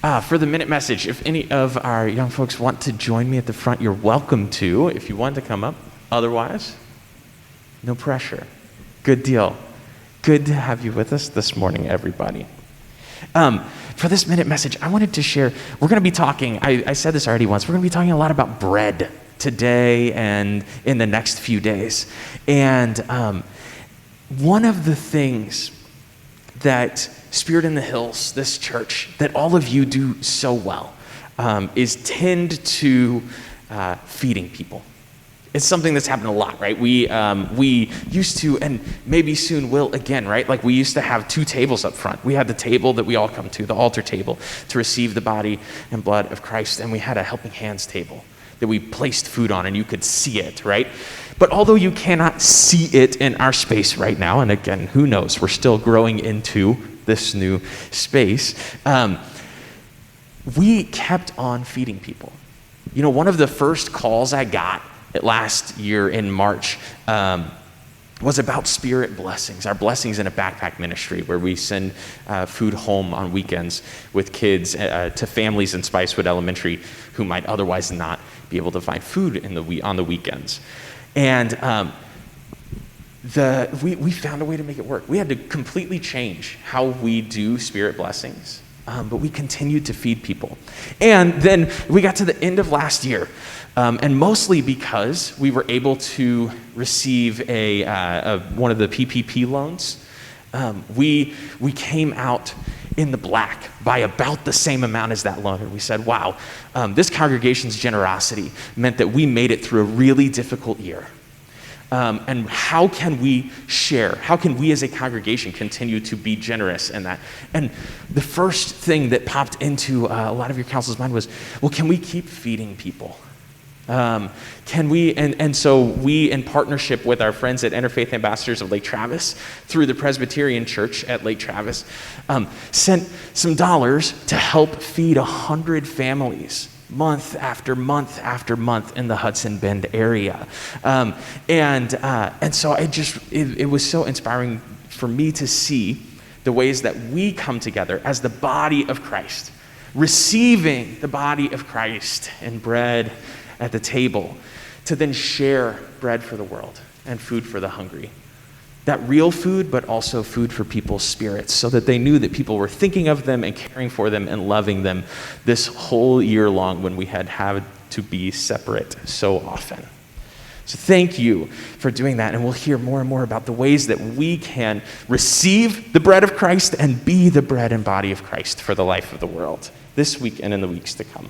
For the minute message, if any of our young folks want to join me at the front, you're welcome to, if you want to come up. Otherwise, no pressure. Good deal. Good to have you with us this morning, everybody. For this minute message, I wanted to share, we're going to be talking, I said this already once, we're going to be talking a lot about bread today and in the next few days. And one of the things that Spirit in the Hills, this church, that all of you do so well, is tend to feeding people. It's something that's happened a lot, right? We used to, and maybe soon will again, right? Like we used to have two tables up front. We had the table that we all come to, the altar table, to receive the body and blood of Christ, and we had a helping hands table that we placed food on, and you could see it, right? But although you cannot see it in our space right now, and again, who knows, we're still growing into this new space, we kept on feeding people. You know, one of the first calls I got last year in March was about Spirit Blessings, our Blessings in a Backpack ministry, where we send food home on weekends with kids to families in Spicewood Elementary who might otherwise not be able to find food on the weekends. And we found a way to make it work. We had to completely change how we do Spirit Blessings, but we continued to feed people. And then we got to the end of last year, and mostly because we were able to receive one of the PPP loans, we came out in the black by about the same amount as that loan. And we said, wow, this congregation's generosity meant that we made it through a really difficult year. And how can we share? How can we as a congregation continue to be generous in that? And the first thing that popped into a lot of your council's mind was, well, can we keep feeding people? Can we, and so we, in partnership with our friends at Interfaith Ambassadors of Lake Travis, through the Presbyterian Church at Lake Travis, sent some dollars to help feed 100 families month after month after month in the Hudson Bend area. And so it was so inspiring for me to see the ways that we come together as the body of Christ, receiving the body of Christ and bread at the table, to then share bread for the world and food for the hungry. That real food, but also food for people's spirits, so that they knew that people were thinking of them and caring for them and loving them this whole year long when we had to be separate so often. So thank you for doing that, and we'll hear more and more about the ways that we can receive the bread of Christ and be the bread and body of Christ for the life of the world this week and in the weeks to come.